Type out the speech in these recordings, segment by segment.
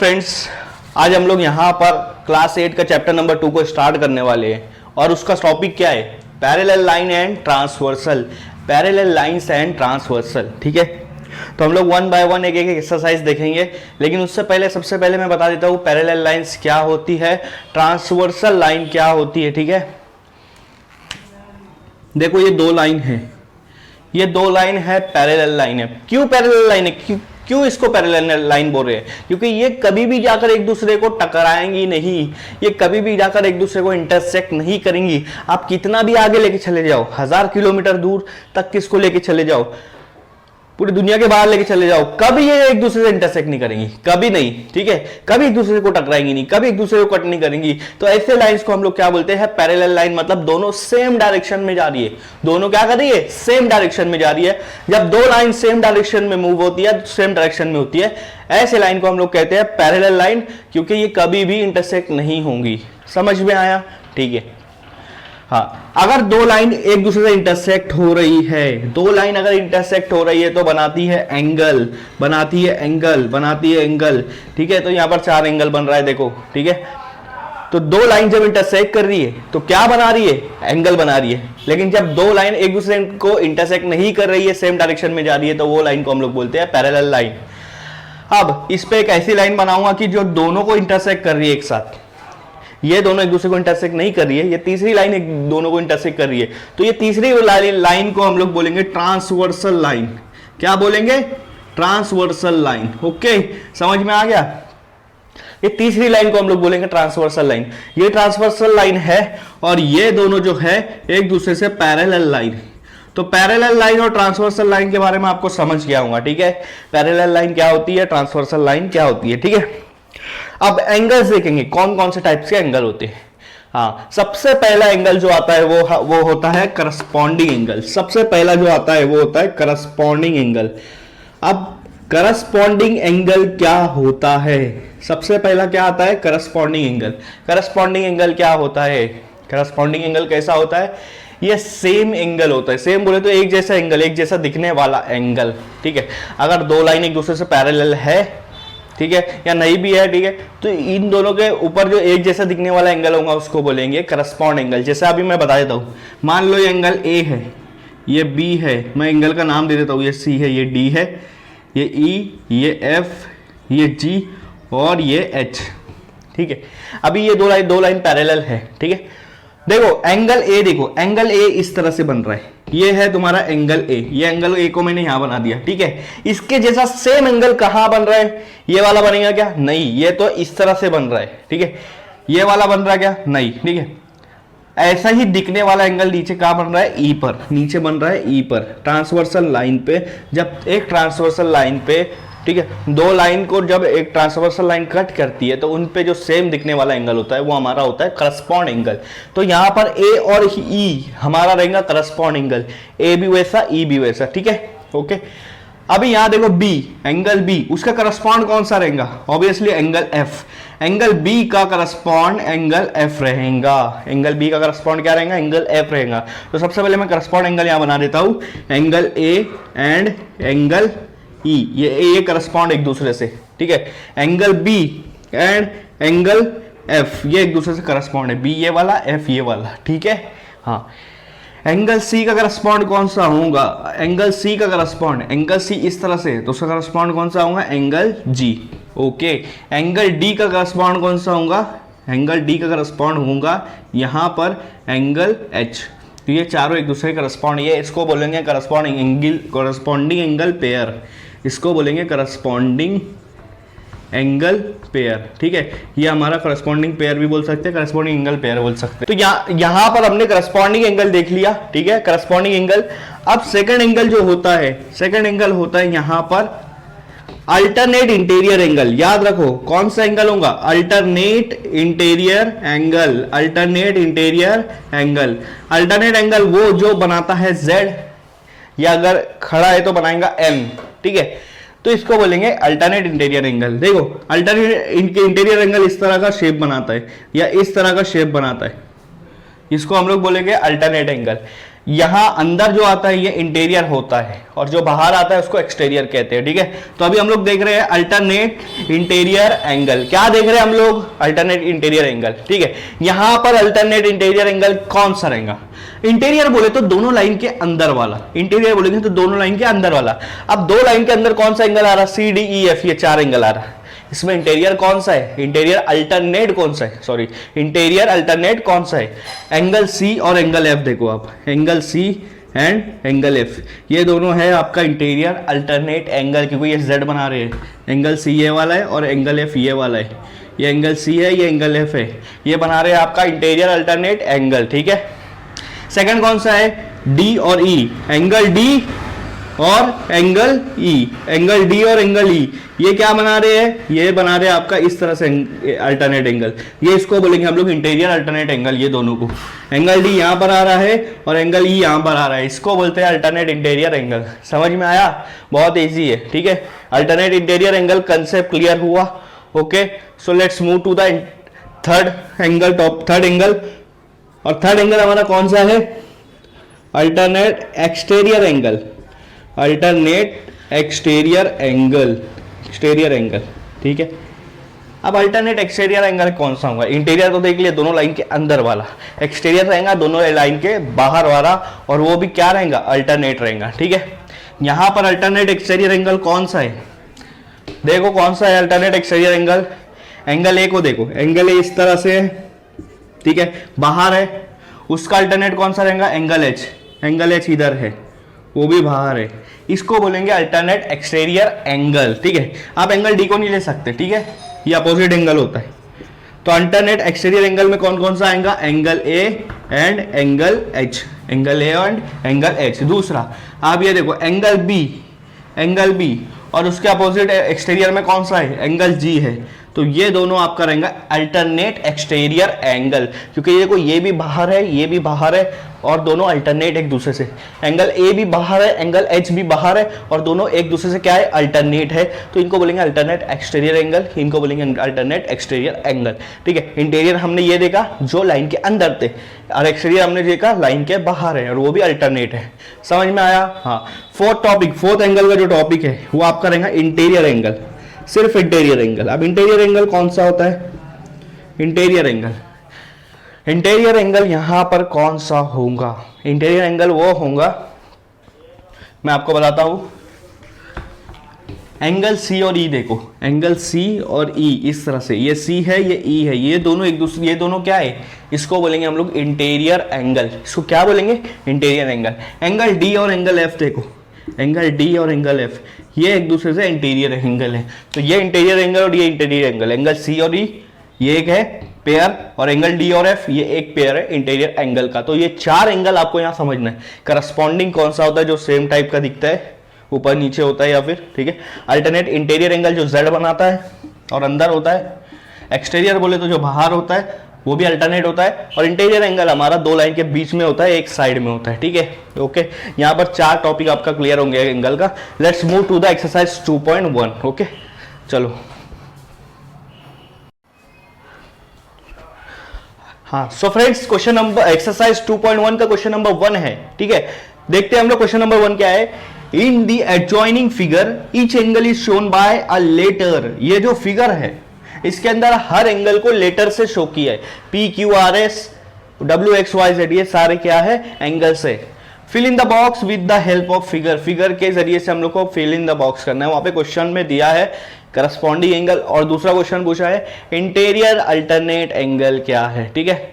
Friends, आज हम लोग यहाँ पर क्लास 8 का चैप्टर नंबर 2 को स्टार्ट करने वाले हैं और उसका टॉपिक क्या है? Parallel line and transversal. Parallel lines and transversal, ठीक है। तो हम लोग वन बाय वन एक एक एक्सरसाइज देखेंगे, लेकिन उससे पहले सबसे पहले मैं बता देता हूँ पैरेलल लाइंस क्या होती है, ट्रांसवर्सल लाइन क्या होती है, ठीक है। देखो ये दो लाइन है, ये दो लाइन है, पैरेलल लाइन है। क्यों पैरेलल लाइन है? क्यों इसको पैरेलल लाइन बोल रहे हैं? क्योंकि ये कभी भी जाकर एक दूसरे को टकराएंगी नहीं, ये कभी भी जाकर एक दूसरे को इंटरसेक्ट नहीं करेंगी। आप कितना भी आगे लेके चले जाओ, 1000 किलोमीटर दूर तक किसको लेके चले जाओ, पूरी दुनिया के बाहर लेके चले जाओ, कभी ये एक दूसरे से इंटरसेक्ट नहीं करेंगी, कभी नहीं, ठीक है। कभी एक दूसरे को टकराएंगी नहीं, कभी एक दूसरे को कट नहीं करेंगी। तो ऐसे लाइंस को हम लोग क्या बोलते हैं? Parallel line. मतलब दोनों सेम डायरेक्शन में जा रही है, दोनों क्या कर रही है? सेम डायरेक्शन में जा रही है। जब दो लाइन सेम डायरेक्शन में मूव होती है, सेम डायरेक्शन में होती है, ऐसे लाइन को हम लोग कहते हैं पैरेलल लाइन, क्योंकि ये कभी भी इंटरसेक्ट नहीं होंगी। समझ में आया? ठीक है। हाँ, अगर दो लाइन एक दूसरे से इंटरसेक्ट हो रही है, दो लाइन अगर इंटरसेक्ट हो रही है तो बनाती है एंगल, बनाती है एंगल, बनाती है एंगल, ठीक है। तो यहां पर 4 एंगल बन रहा है, देखो, ठीक है। तो दो लाइन जब इंटरसेक्ट कर रही है तो क्या बना रही है? एंगल बना रही है। लेकिन जब दो लाइन एक दूसरे को इंटरसेक्ट नहीं कर रही है, सेम डायरेक्शन में जा रही है, तो वो लाइन को हम लोग बोलते हैं पैरेलल लाइन। अब इस पे एक ऐसी लाइन बनाऊंगा कि जो दोनों को इंटरसेक्ट कर रही है एक साथ, ये दोनों एक दूसरे को इंटरसेक्ट नहीं कर रही है, ये तीसरी लाइन एक दोनों को इंटरसेक्ट कर रही है, तो ये तीसरी लाइन को हम लोग बोलेंगे ट्रांसवर्सल लाइन। क्या बोलेंगे? Transversal line. ओके, समझ में आ गया? ये तीसरी लाइन को हम लोग बोलेंगे ट्रांसवर्सल लाइन। ये ट्रांसवर्सल लाइन है और ये दोनों जो है एक दूसरे से पैरेलल लाइन। तो पैरेलल लाइन और ट्रांसवर्सल लाइन के बारे में आपको समझ गया होगा, ठीक है। पैरेलल लाइन क्या होती है, ट्रांसवर्सल लाइन क्या होती है, ठीक है। अब एंगल्स देखेंगे, कौन कौन से टाइप्स के एंगल होते हैं। हाँ, सबसे पहला एंगल जो आता है वो होता है करस्पॉन्डिंग एंगल। सबसे पहला जो आता है वो होता है करस्पॉन्डिंग एंगल। अब करस्पॉन्डिंग एंगल क्या होता है? सबसे पहला क्या आता है? Corresponding angle. करस्पॉन्डिंग एंगल क्या होता है? करस्पॉन्डिंग एंगल कैसा होता है? ये सेम एंगल होता है। सेम बोले तो एक जैसा एंगल, एक जैसा दिखने वाला एंगल, ठीक है। अगर दो लाइन एक दूसरे से पैरेलल है, ठीक है, या नहीं भी है, ठीक है, तो इन दोनों के ऊपर जो एक जैसा दिखने वाला एंगल होगा उसको बोलेंगे करस्पॉन्ड एंगल। जैसे अभी मैं बता देता हूँ, मान लो ये एंगल ए है, ये बी है, मैं एंगल का नाम दे देता हूँ, ये सी है, ये डी है, ये ई, ये एफ, ये जी और ये एच, ठीक है। अभी ये दो लाइन पैरेलल है, ठीक है। देखो एंगल ए, देखो एंगल ए इस तरह से बन रहा है, ये है तुम्हारा एंगल ए, ये एंगल ए को मैंने यहां बना दिया, ठीक है। इसके जैसा सेम एंगल कहां बन रहा है? ये वाला बनेगा क्या? नहीं, ये तो इस तरह से बन रहा है, ठीक है। ये वाला बन रहा है क्या? नहीं, ठीक है। ऐसा ही दिखने वाला एंगल नीचे कहां बन रहा है? ई पर, नीचे बन रहा है ई पर, ट्रांसवर्सल लाइन पे। जब एक ट्रांसवर्सल लाइन पे, ठीक है, दो लाइन को जब एक ट्रांसवर्सल लाइन कट करती है तो उन पे जो सेम दिखने वाला एंगल होता है वो हमारा होता है करस्पॉन्ड एंगल। तो यहां पर ए और ई हमारा रहेगा करस्पॉन्ड एंगल, ए भी वैसा, ई भी वैसा, ठीक है। ओके, अभी यहां देखो बी, एंगल बी, उसका करस्पॉन्ड कौन सा रहेगा? Obviously angle F. Angle B का करस्पॉन्ड एंगल एफ रहेगा। एंगल बी का करस्पॉन्ड क्या रहेगा? एंगल एफ रहेगा। तो सबसे पहले मैं करस्पॉन्ड एंगल यहां बना देता हूं, angle A and angle E, ये करस्पॉन्ड एक दूसरे से, ठीक है। Angle B and angle F ये एक दूसरे से करस्पॉन्ड है, बी ये वाला, एफ ये वाला, ठीक है। हाँ, एंगल सी का करस्पॉन्ड कौन सा होगा? एंगल सी का करस्पॉन्ड, एंगल सी इस तरह से, तो उसका करस्पॉन्ड कौन सा होगा? Angle G. Okay, angle D का करस्पॉन्ड कौन सा होगा? एंगल डी का करस्पॉन्ड होगा यहां पर एंगल एच। तो ये चारों एक दूसरे करस्पॉन्ड, ये इसको बोलेंगे corresponding angle, corresponding angle pair, इसको बोलेंगे करस्पॉन्डिंग एंगल पेयर, ठीक है। ये हमारा करस्पॉन्डिंग पेयर भी बोल सकते हैं, करस्पॉन्डिंग एंगल पेयर बोल सकते हैं। तो यहां पर हमने करस्पॉन्डिंग एंगल देख लिया, ठीक है, करस्पॉन्डिंग एंगल। अब सेकंड एंगल जो होता है, सेकंड एंगल होता है यहां पर अल्टरनेट इंटीरियर एंगल। याद रखो कौन सा एंगल होगा? Alternate interior angle. Alternate interior angle, alternate angle वो जो बनाता है जेड, या अगर खड़ा है तो बनाएगा एम, ठीक है। तो इसको बोलेंगे अल्टरनेट इंटीरियर एंगल। देखो अल्टरनेट इंटीरियर एंगल इस तरह का शेप बनाता है या इस तरह का शेप बनाता है, इसको हम लोग बोलेंगे अल्टरनेट एंगल। यहां अंदर जो आता है ये इंटीरियर होता है और जो बाहर आता है उसको एक्सटीरियर कहते हैं, ठीक है। तो अभी हम लोग देख रहे हैं अल्टरनेट इंटीरियर एंगल। क्या देख रहे हैं हम लोग? अल्टरनेट इंटीरियर एंगल, ठीक है। यहां पर अल्टरनेट इंटीरियर एंगल कौन सा रहेगा? इंटीरियर बोले तो दोनों लाइन के अंदर वाला, इंटीरियर बोलेंगे तो दोनों लाइन के अंदर वाला। अब दो लाइन के अंदर कौन सा एंगल आ रहा? सी डी ई एफ, ये 4 एंगल आ रहा है। इसमें इंटीरियर कौन सा है? इंटीरियर अल्टरनेट कौन सा है? सॉरी, इंटीरियर अल्टरनेट कौन सा है? एंगल सी और एंगल एफ। देखो आप, angle C and angle F, ये दोनों है आपका इंटीरियर अल्टरनेट एंगल, क्योंकि ये जेड बना रहे हैं। एंगल सी ये वाला है और एंगल एफ ये वाला है। ये एंगल सी है, ये एंगल एफ है, ये बना रहे हैं आपका इंटीरियर अल्टरनेट एंगल, ठीक है। सेकंड कौन सा है? डी और ई, एंगल डी और एंगल ई, एंगल डी और एंगल ई, ये क्या बना रहे हैं? ये बना रहे हैं आपका इस तरह से अल्टरनेट एंगल। ये इसको बोलेंगे हम लोग इंटीरियर अल्टरनेट एंगल। ये दोनों को, एंगल डी यहां पर आ रहा है और एंगल ई यहां पर आ रहा है, इसको बोलते हैं अल्टरनेट इंटीरियर एंगल। समझ में आया? बहुत इजी है, ठीक है। Alternate interior angle concept clear हुआ? Okay, so let's move to the third angle, third angle. और थर्ड एंगल हमारा कौन सा है? Alternate exterior angle, alternate exterior angle, exterior angle, ठीक है। अब अल्टरनेट एक्सटीरियर एंगल कौन सा होगा? इंटीरियर तो देख लिया, दोनों लाइन के अंदर वाला। एक्सटीरियर रहेगा दोनों लाइन के बाहर वाला, और वो भी क्या रहेगा? अल्टरनेट रहेगा, ठीक है। यहां पर अल्टरनेट एक्सटीरियर एंगल कौन सा है? देखो कौन सा है alternate exterior angle. Angle A को देखो, एंगल ए इस तरह से है, ठीक है, बाहर है। उसका अल्टरनेट कौन सा रहेगा? एंगल एच, एंगल एच इधर है, वो भी बाहर है, इसको बोलेंगे अल्टरनेट एक्सटीरियर एंगल, ठीक है। आप एंगल डी को नहीं ले सकते, ठीक है, ये अपोजिट एंगल होता है। तो अल्टरनेट एक्सटीरियर एंगल में कौन कौन सा आएगा? Angle A and angle H, angle A and angle H. दूसरा आप ये देखो, एंगल बी, एंगल बी, और उसके अपोजिट एक्सटीरियर में कौन सा है? एंगल जी है। तो ये दोनों आपका रहेगा अल्टरनेट एक्सटीरियर एंगल, क्योंकि ये देखो ये भी बाहर है, ये भी बाहर है, और दोनों अल्टरनेट एक दूसरे से। एंगल ए भी बाहर है, एंगल एच भी बाहर है, और दोनों एक दूसरे से क्या है? अल्टरनेट है। तो इनको बोलेंगे अल्टरनेट एक्सटीरियर एंगल, इनको बोलेंगे अल्टरनेट एक्सटीरियर एंगल, ठीक है। इंटीरियर हमने ये देखा जो लाइन के अंदर थे, और एक्सटीरियर हमने देखा लाइन के बाहर है, और वो भी अल्टरनेट है। समझ में आया? हाँ। फोर्थ टॉपिक, फोर्थ एंगल का जो टॉपिक है वो आपका रहेगा इंटीरियर एंगल, सिर्फ इंटीरियर एंगल। अब इंटीरियर एंगल कौन सा होता है? इंटीरियर एंगल, इंटीरियर एंगल यहां पर कौन सा होगा? इंटीरियर एंगल वो होगा, मैं आपको बताता हूं। एंगल सी और ई देखो, एंगल सी और ई इस तरह से, ये सी है, ये ई है, ये दोनों एक दूसरे, ये दोनों क्या है? इसको बोलेंगे हम लोग इंटीरियर एंगल। इसको क्या बोलेंगे? Interior angle. एंगल डी और एंगल एफ देखो, एंगल डी और एंगल एफ, ये एक दूसरे से इंटीरियर एंगल है। तो ये इंटीरियर एंगल और ये इंटीरियर एंगल, एंगल सी और ई ये एक है पेयर, और एंगल डी और एफ ये एक पेयर है इंटीरियर एंगल का। तो ये 4 एंगल आपको यहाँ समझना है। करस्पॉन्डिंग कौन सा होता है? जो सेम टाइप का दिखता है, ऊपर नीचे होता है या फिर, ठीक है। अल्टरनेट इंटीरियर एंगल जो जेड बनाता है और अंदर होता है। एक्सटीरियर बोले तो जो बाहर होता है वो भी अल्टरनेट होता है, और इंटीरियर एंगल हमारा दो लाइन के बीच में होता है, एक साइड में होता है, ठीक है। ओके, यहाँ पर 4 टॉपिक आपका क्लियर होंगे एंगल का। Let's move to the exercise 2.1। Okay, चलो। हाँ, so friends, question number exercise 2.1 का क्वेश्चन नंबर 1 है, ठीक है। देखते हैं हम लोग क्वेश्चन नंबर 1 क्या है। In the adjoining figure each angle is shown by a letter. ये जो फिगर है इसके अंदर हर एंगल को लेटर से शो किया है। P Q R S W X Y Z, ये सारे क्या है? एंगल्स है। Fill in the box with the help of figure. Figure के जरिए से हम लोग को फिल इन द बॉक्स करना है। वहां पे क्वेश्चन में दिया है करस्पॉन्डिंग एंगल, और दूसरा क्वेश्चन पूछा है इंटीरियर अल्टरनेट एंगल क्या है, ठीक है।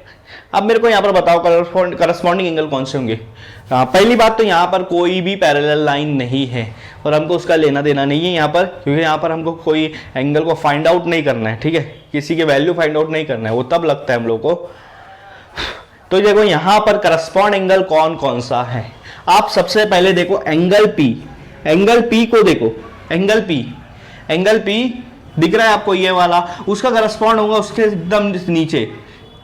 अब मेरे को यहाँ पर बताओ करस्पॉन्डिंग एंगल कौन से होंगे। पहली बात तो यहाँ पर कोई भी पैरेलल लाइन नहीं है, और हमको उसका लेना देना नहीं है यहाँ पर, क्योंकि यहाँ पर हमको कोई एंगल को फाइंड आउट नहीं करना है, ठीक है। किसी के वैल्यू फाइंड आउट नहीं करना है, वो तब लगता है हम लोग को। तो देखो यहाँ पर करस्पॉन्ड एंगल कौन कौन सा है। आप सबसे पहले देखो एंगल पी, एंगल पी को देखो, एंगल पी, एंगल पी दिख रहा है आपको ये वाला, उसका करस्पॉन्ड होगा उसके एकदम नीचे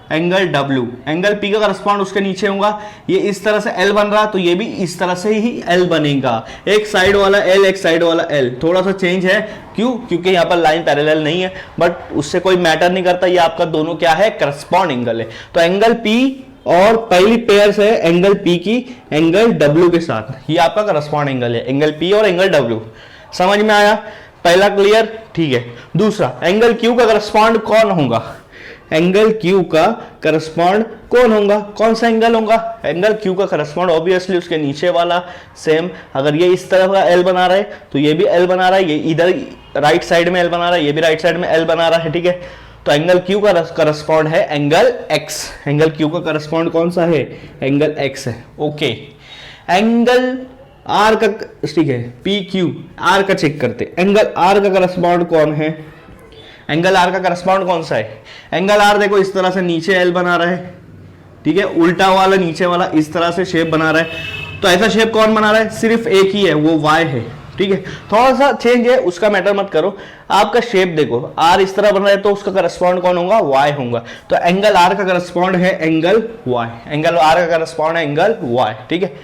एंगल W। एंगल P का करस्पॉन्ड उसके नीचे होगा। ये इस तरह से L बन रहा, तो ये भी इस तरह से ही L बनेगा। एक साइड वाला L, एक साइड वाला L, थोड़ा सा चेंज है, क्यों? क्योंकि यहाँ पर लाइन पैरेलल नहीं है, बट उससे कोई मैटर नहीं करता, ये आपका दोनों क्या है? करस्पॉन्ड एंगल है। तो एंगल P और पहली पेयर है एंगल पी की एंगल डब्ल्यू के साथ, ये आपका करस्पॉन्ड एंगल है, एंगल पी और एंगल डब्ल्यू। समझ में आया? पहला क्लियर, ठीक है। दूसरा, एंगल क्यू का करस्पॉन्ड कौन होगा? एंगल क्यू का करस्पॉन्ड कौन होगा? कौन सा एंगल होगा? एंगल क्यू का करस्पॉन्ड ऑब्वियसली उसके नीचे वाला सेम। अगर ये इस तरफ का एल बना रहा है तो ये भी एल बना रहा है, ये इधर राइट साइड में एल बना रहा है, ये भी राइट साइड में एल बना रहा है, ठीक है। तो एंगल क्यू का करस्पॉन्ड है एंगल एक्स। एंगल क्यू का करस्पॉन्ड कौन सा है? एंगल एक्स है, ओके। एंगल आर का, ठीक है, पी क्यू आर का चेक करते। एंगल आर का करस्पॉन्ड कौन है? एंगल आर का करस्पॉन्ड कौन सा है? एंगल आर देखो इस तरह से नीचे एल बना रहा है, ठीक है, उल्टा वाला नीचे वाला इस तरह से शेप बना रहा है। तो ऐसा शेप कौन बना रहा है? सिर्फ एक ही है, वो वाई है, ठीक है। थोड़ा सा चेंज है, उसका मैटर मत करो। आपका शेप देखो, आर इस तरह बन रहा है तो उसका करस्पॉन्ड कौन होगा? वाई होगा। तो एंगल आर का करस्पॉन्ड है एंगल वाई, एंगल आर का करस्पॉन्ड है एंगल वाई, ठीक है।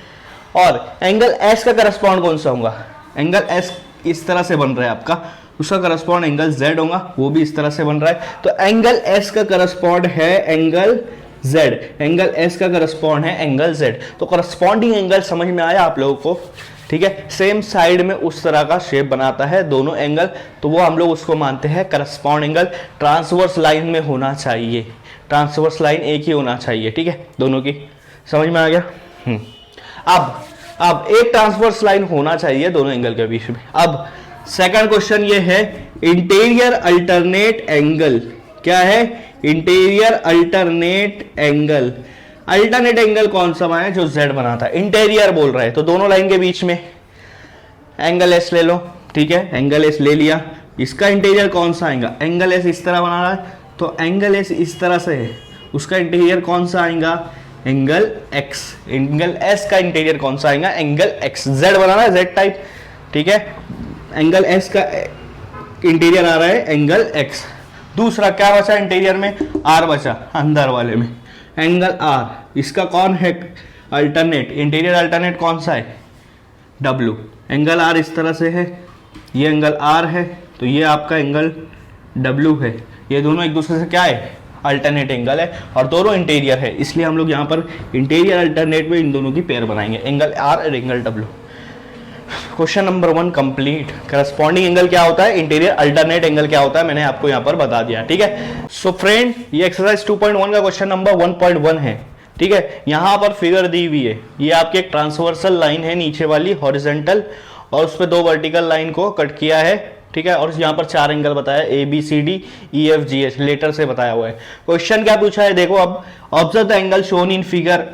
और एंगल एस का करस्पॉन्ड कौन सा होगा? एंगल एस इस तरह से बन रहा है आपका, उसका करस्पॉन्ड एंगल Z होगा, वो भी इस तरह से बन रहा है। तो एंगल S का करस्पॉन्ड है एंगल Z, एंगल S का करस्पॉन्ड है एंगल Z। तो करस्पॉन्डिंग एंगल समझ में आया आप लोगों को, ठीक है। सेम साइड में उस तरह का शेप बनाता है दोनों एंगल, तो वो हम लोग उसको मानते हैं करस्पॉन्ड एंगल। ट्रांसवर्स लाइन में होना चाहिए, ट्रांसवर्स लाइन एक ही होना चाहिए, ठीक है, दोनों की। समझ में आ गया? अब एक ट्रांसवर्स लाइन होना चाहिए दोनों एंगल के बीच में। अब सेकंड क्वेश्चन ये है, इंटीरियर अल्टरनेट एंगल क्या है? Interior alternate angle. Alternate angle कौन सा है? जो Z बनाता है। इंटीरियर बोल रहा है तो दोनों लाइन के बीच में एंगल S ले लो, ठीक है, एंगल S ले लिया। इसका इंटीरियर कौन सा आएगा? एंगल S इस तरह बना रहा है तो एंगल S इस तरह से है, उसका इंटीरियर कौन सा आएगा? Angle X। एंगल S का इंटीरियर कौन सा आएगा? Angle X। Z बनाना है, Z टाइप, ठीक है। एंगल S का इंटीरियर आ रहा है एंगल X। दूसरा क्या बचा इंटीरियर में? R बचा अंदर वाले में, एंगल R। इसका कौन है अल्टरनेट? इंटीरियर अल्टरनेट कौन सा है? W। एंगल R इस तरह से है, ये एंगल R है, तो ये आपका एंगल W है। ये दोनों एक दूसरे से क्या है? अल्टरनेट एंगल है, और दोनों इंटीरियर है, इसलिए हम लोग यहाँ पर इंटीरियर अल्टरनेट में इन दोनों की पेयर बनाएंगे, एंगल R और angle W। Question number 1 complete. Corresponding angle क्या होता है, इंटीरियर अल्टरनेट एंगल क्या होता है, मैंने आपको यहाँ पर बता दिया, ठीक है। सो फ्रेंड, ये एक्सरसाइज 2.1 का क्वेश्चन नंबर 1.1 है, ठीक है। यहाँ पर फिगर दी हुई है, ये आपकी एक ट्रांसवर्सल लाइन है नीचे वाली हॉरिजॉन्टल, और उस पर 2 वर्टिकल लाइन को कट किया है, ठीक है। और यहाँ पर 4 एंगल बताया, ABCD EFGH लेटर से बताया हुआ है। क्वेश्चन क्या पूछा है देखो, अब observe the angle shown in figure.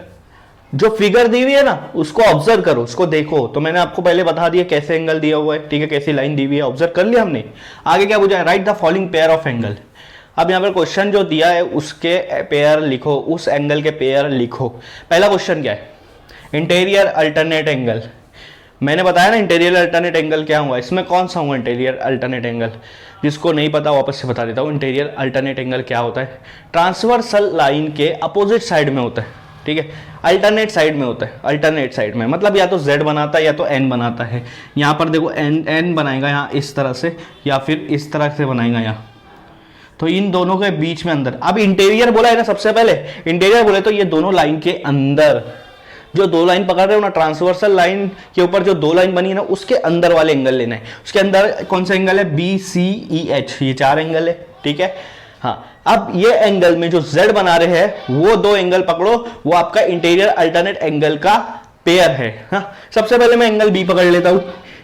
जो फिगर दी हुई है ना उसको ऑब्जर्व करो, उसको देखो। तो मैंने आपको पहले बता दिया कैसे एंगल दिया हुआ है, ठीक है, कैसी लाइन दी हुई है, ऑब्जर्व कर लिया हमने। आगे क्या पूछा है? Right the following pair of angle. अब यहाँ पर क्वेश्चन जो दिया है उसके पेयर लिखो, उस एंगल के पेयर लिखो। पहला क्वेश्चन क्या है? Interior alternate angle. मैंने बताया ना इंटीरियर अल्टरनेट एंगल क्या हुआ, इसमें कौन सा हुआ इंटीरियर अल्टरनेट एंगल? जिसको नहीं पता वापस से बता देता हूँ। इंटीरियर अल्टरनेट एंगल क्या होता है? ट्रांसवर्सल लाइन के अपोजिट साइड में होता है, ठीक है, अल्टरनेट साइड में होता है। अल्टरनेट साइड में मतलब या तो Z बनाता है या तो N बनाता है। यहाँ पर देखो N बनाएगा यहाँ इस तरह से, या फिर इस तरह से बनाएगा यहाँ, तो इन दोनों के बीच में अंदर। अब इंटीरियर बोला है ना, सबसे पहले इंटीरियर बोले तो ये दोनों लाइन के अंदर जो 2 लाइन पकड़ रहे हो ना, ट्रांसवर्सल लाइन के ऊपर जो 2 लाइन बनी है ना, उसके अंदर वाले एंगल लेना है। उसके अंदर कौन सा एंगल है? BCEH, ये 4 एंगल है, ठीक है। हाँ, अब ये एंगल में जो Z बना रहे हैं वो 2 एंगल पकड़ो, वो आपका इंटीरियर अल्टरनेट एंगल का पेयर है। हाँ, सबसे पहले मैं एंगल B पकड़ लेता हूं।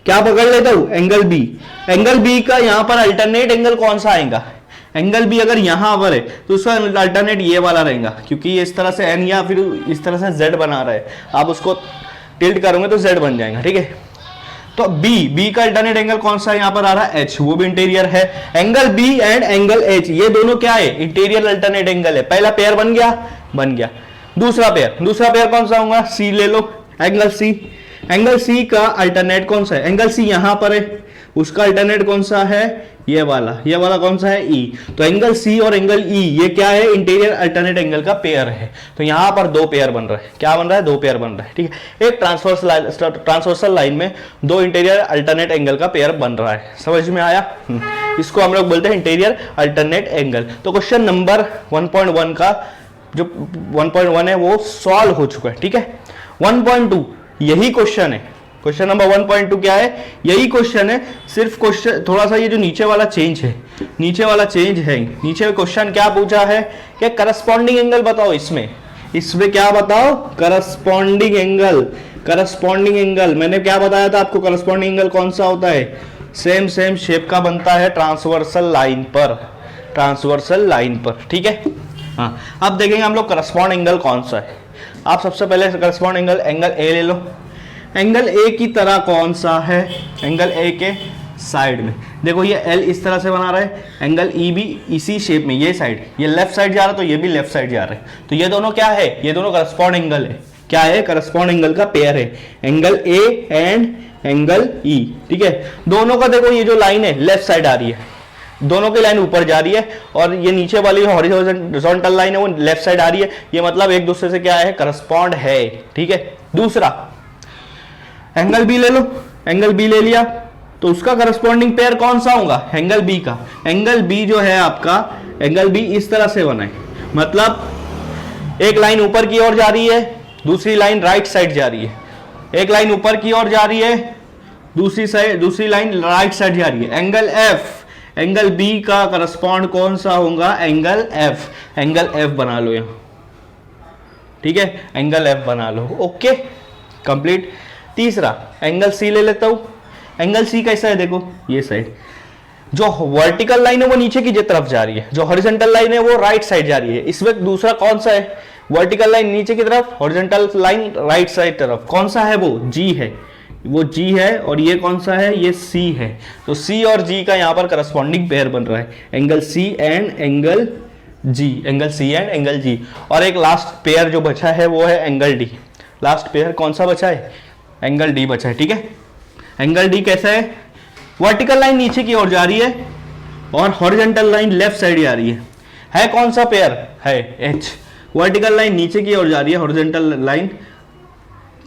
क्या पकड़ लेता हूं? Angle B। एंगल B का यहां पर अल्टरनेट एंगल कौन सा आएगा? एंगल B अगर यहां पर है तो उसका अल्टरनेट ये वाला रहेगा, क्योंकि ये इस तरह से N या फिर इस तरह से Z बना रहा है। आप उसको टिल्ट करोगे तो Z बन जाएगा, ठीक है। तो B का अल्टरनेट एंगल कौन सा यहां पर आ रहा है? H, वो भी इंटीरियर है। Angle B and angle H ये दोनों क्या है? इंटीरियर अल्टरनेट एंगल है। पहला पेयर बन गया। दूसरा पेयर कौन सा होगा? C ले लो, एंगल C। एंगल C का अल्टरनेट कौन सा है? एंगल C यहां पर है, उसका अल्टरनेट कौन सा है? ये वाला कौन सा है? E। तो एंगल C और एंगल E ये क्या है? इंटीरियर अल्टरनेट एंगल का पेयर है। तो यहां पर 2 पेयर बन रहा है। क्या बन रहा है? 2 पेयर बन रहा है, ठीक है। एक ट्रांसवर्सल लाइन में 2 इंटीरियर अल्टरनेट एंगल का पेयर बन रहा है। समझ में आया? इसको हम लोग बोलते हैं इंटीरियर अल्टरनेट एंगल। तो क्वेश्चन नंबर 1.1 का जो 1.1 है वो सॉल्व हो चुका है, ठीक है। 1.2 यही क्वेश्चन है, क्वेश्चन नंबर 1.2 क्या है, यही क्वेश्चन है, सिर्फ क्वेश्चन थोड़ा सा ये जो नीचे वाला चेंज है, नीचे वाला चेंज है। नीचे क्वेश्चन क्या पूछा है कि करस्पॉन्डिंग एंगल बताओ, इसमें क्या बताओ, करस्पॉन्डिंग एंगल। करस्पॉन्डिंग एंगल मैंने क्या बताया था आपको, करस्पॉन्डिंग एंगल कौन सा होता है, सेम शेप का बनता है ट्रांसवर्सल लाइन पर, ट्रांसवर्सल लाइन पर, ठीक है। हाँ, अब देखेंगे हम लोग करस्पॉन्ड एंगल कौन सा है। आप सबसे पहले करस्पॉन्ड एंगल ए ले लो। एंगल ए की तरह कौन सा है, एंगल ए के साइड में देखो, ये एल इस तरह से बना रहा है, एंगल ई भी इसी शेप में, ये साइड, ये लेफ्ट साइड जा रहा है तो ये भी लेफ्ट साइड जा रहा है, तो ये दोनों क्या है, ये दोनों करस्पॉन्ड एंगल है। क्या है, करस्पॉन्ड एंगल का पेयर है, angle A and angle E, ठीक है। दोनों का देखो, ये जो लाइन है लेफ्ट साइड आ रही है, दोनों की लाइन ऊपर जा रही है, और ये नीचे वाली हॉरिजॉन्टल लाइन है वो लेफ्ट साइड आ रही है, ये मतलब एक दूसरे से क्या है, करस्पॉन्ड है, ठीक है। दूसरा एंगल बी ले लो, एंगल बी ले लिया तो उसका करस्पॉन्डिंग पेयर कौन सा होगा, एंगल बी का। एंगल बी जो है आपका, एंगल बी इस तरह से बना है, मतलब एक लाइन ऊपर की ओर जा रही है, दूसरी लाइन राइट साइड जा रही है, एक लाइन ऊपर की ओर जा रही है, दूसरी लाइन राइट साइड जा रही है। एंगल एफ, एंगल बी का करस्पॉन्ड कौन सा होगा, एंगल एफ। एंगल एफ बना लो यहां, ठीक है, एंगल एफ बना लो, ओके, कंप्लीट। तीसरा एंगल सी ले लेता हूं। एंगल सी कैसा है, देखो ये साइड, जो वर्टिकल लाइन है वो नीचे की तरफ जा रही है, जो हॉरिजॉन्टल लाइन है वो राइट साइड जा रही है। इसमें दूसरा कौन सा है, वर्टिकल लाइन नीचे की तरफ, हॉरिजॉन्टल लाइन राइट साइड तरफ, कौन सा है वो, जी है, वो जी है, और ये कौन सा है, ये सी है। तो सी और जी का यहां पर करस्पॉन्डिंग पेयर बन रहा है, angle C and angle G, angle C and angle G. और एक लास्ट पेयर जो बचा है वो है एंगल डी। लास्ट पेयर कौन सा बचा है, एंगल डी बचा है, ठीक है। एंगल डी कैसा है, वर्टिकल लाइन नीचे की ओर जा रही है और हॉरिजॉन्टल लाइन लेफ्ट साइड जा रही है कौन सा पेयर है, एच। वर्टिकल लाइन नीचे की ओर जा रही है, हॉरिजॉन्टल लाइन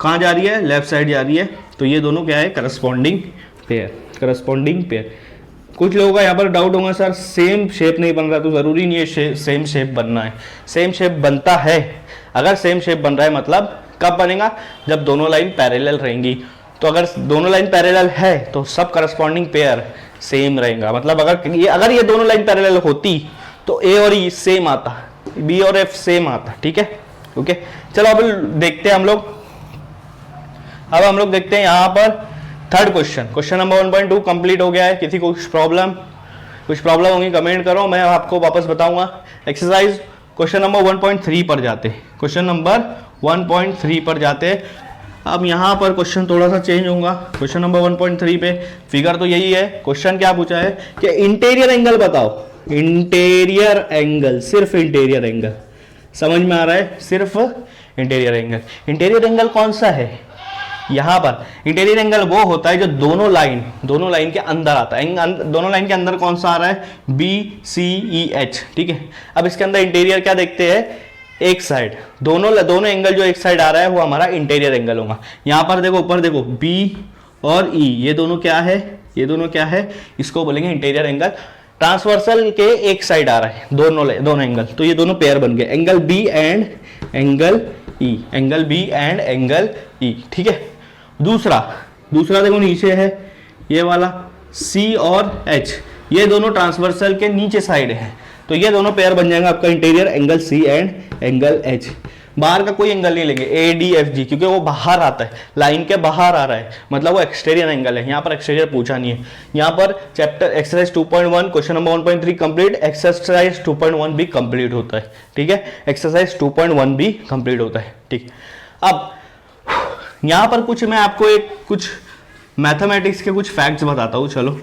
कहां जा रही है, लेफ्ट साइड जा रही है, तो ये दोनों क्या है, करस्पॉन्डिंग पेयर, करस्पॉन्डिंग पेयर। कुछ लोगों का यहाँ पर डाउट होगा, सर सेम शेप नहीं बन रहा, तो जरूरी नहीं है सेम शेप बनना है। सेम शेप बनता है, अगर सेम शेप बन रहा है मतलब कब बनेगा, जब दोनों लाइन पैरेलल रहेंगी। तो अगर दोनों लाइन पैरेलल है तो सब करस्पॉन्डिंग पेयर सेम रहेगा, मतलब अगर ये दोनों लाइन पैरेलल होती तो ए और ई सेम आता, बी और एफ सेम आता, ठीक है, ओके। चलो अब देखते हैं हम लोग, अब हम लोग देखते हैं यहाँ पर third question, question number 1.2 complete हो गया है। किसी को कुछ प्रॉब्लम होगी कमेंट करो, मैं आपको वापस बताऊंगा। एक्सरसाइज क्वेश्चन नंबर 1.3 पर जाते, क्वेश्चन नंबर 1.3 पर जाते। अब यहाँ पर क्वेश्चन थोड़ा सा चेंज होगा, क्वेश्चन नंबर 1.3 पे फिगर तो यही है। क्वेश्चन क्या पूछा है कि इंटीरियर एंगल बताओ, इंटीरियर एंगल, सिर्फ इंटीरियर एंगल, समझ में आ रहा है, सिर्फ इंटीरियर एंगल। इंटीरियर एंगल कौन सा है, यहाँ पर इंटीरियर एंगल वो होता है जो दोनों लाइन के अंदर आता है। दोनों लाइन के अंदर कौन सा आ रहा है, बी सी ई एच, ठीक है। अब इसके अंदर इंटीरियर क्या देखते हैं, एक साइड, दोनों एंगल जो एक साइड आ रहा है वो हमारा इंटीरियर एंगल होगा। यहाँ पर देखो, ऊपर देखो, बी और ई, ये दोनों क्या है, ये दोनों क्या है, इसको बोलेंगे इंटीरियर एंगल। ट्रांसवर्सल के एक साइड आ रहा है दोनों एंगल, तो ये दोनों पेयर बन गए, angle B and angle E, angle B and angle E, ठीक है। दूसरा देखो नीचे है ये वाला सी और एच, ये दोनों ट्रांसवर्सल के नीचे साइड है, तो ये दोनों पेयर बन जाएगा आपका interior angle C and angle H. बाहर का कोई एंगल नहीं लेंगे, ए डी एफ जी, क्योंकि वो बाहर आता है, लाइन के बाहर आ रहा है, मतलब वो एक्सटीरियर एंगल है। यहाँ पर एक्सटीरियर पूछा नहीं है। यहाँ पर chapter exercise 2.1 question number 1.3 complete, exercise 2.1 भी कंप्लीट होता है, ठीक है, एक्सरसाइज 2.1 भी कंप्लीट होता है, ठीक। अब यहाँ पर मैं आपको कुछ मैथमेटिक्स के कुछ फैक्ट्स बताता हूँ। चलो,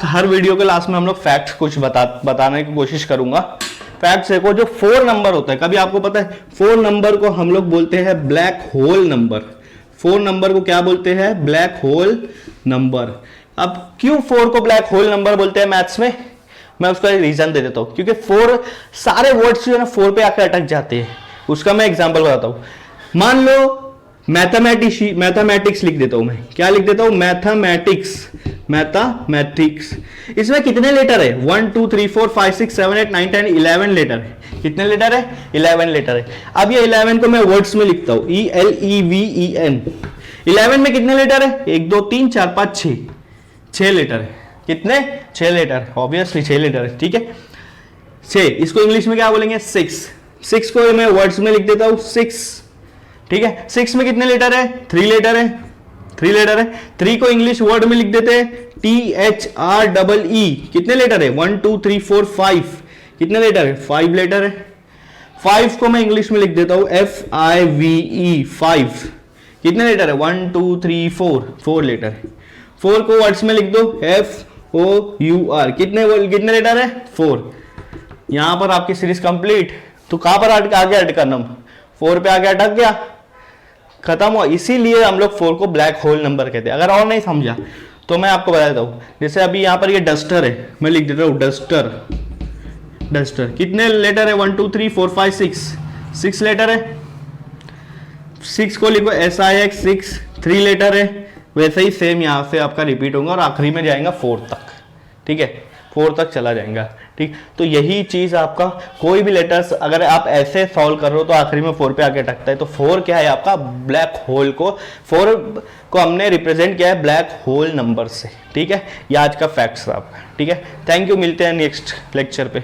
हर वीडियो के लास्ट में हम लोग फैक्ट्स कुछ बताने की कोशिश करूंगा। फैक्ट्स देखो, जो 4 नंबर होता है, कभी आपको पता है 4 नंबर को हम लोग बोलते हैं ब्लैक होल नंबर। 4 नंबर को क्या बोलते हैं, ब्लैक होल नंबर। अब क्यों 4 को ब्लैक होल नंबर बोलते हैं मैथ्स में, मैं उसका रीजन दे देता हूं। क्योंकि 4 सारे वर्ड्स जो है ना 4 पे आकर अटक जाते हैं। उसका मैं एग्जाम्पल बताता हूं। मान लो मैथमेटिक्स लिख देता हूं मैं, क्या लिख देता हूं, मैथमेटिक्स। इसमें कितने लेटर है? 1 2 3 4 5 6 7 8 9 10 11 लेटर है। कितने लेटर है? 11 लेटर है। अब ये 11 को मैं वर्ड्स में लिखता हूं, ELEVEN। 11 में कितने लेटर है? 1 2 3 4 5 6, 6 लेटर है। कितने? 6 लेटर, ऑब्वियसली 6 लेटर है, ठीक है। 6, इसको इंग्लिश में क्या बोलेंगे? 6। 6 को मैं वर्ड्स में लिख देता हूं 6, ठीक है। 6 में कितने लेटर है? 3 लेटर है, 3 लेटर है। 3 को इंग्लिश वर्ड में लिख देते हैं THREE। कितने लेटर है? 1 2 3 4 5, कितने लेटर है? 5 लेटर है। 5 को मैं इंग्लिश में लिख देता हूं FIVE, 5, कितने लेटर है? 1 2 3 4, 4 लेटर है। 4 को वर्ड्स में लिख दो FOUR, कितने लेटर है? 4। यहां पर आपकी सीरीज कंप्लीट। तो कहां पर आगे अटक करना? 4 पे आगे अटक गया, खत्म हुआ। इसीलिए हम लोग 4 को ब्लैक होल नंबर कहते हैं। अगर और नहीं समझा तो मैं आपको बता देता हूं। जैसे अभी यहां पर ये डस्टर है, मैं लिख देता हूं डस्टर। डस्टर कितने लेटर है? 1 2 3 4 5 6, 6 लेटर है। 6 को लिखो SIX, 6, 3 लेटर है। वैसे ही सेम यहां से आपका रिपीट होगा और आखिरी में जाएगा 4 तक, ठीक है। 4 तक चला जाएगा, ठीक। तो यही चीज आपका कोई भी लेटर्स अगर आप ऐसे सॉल्व कर रहे हो तो आखिरी में 4 पे आके अटकता है। तो 4 क्या है आपका? ब्लैक होल को, 4 को हमने रिप्रेजेंट किया है ब्लैक होल नंबर से, ठीक है। ये आज का फैक्ट्स आपका, ठीक है। थैंक यू, मिलते हैं नेक्स्ट लेक्चर पे।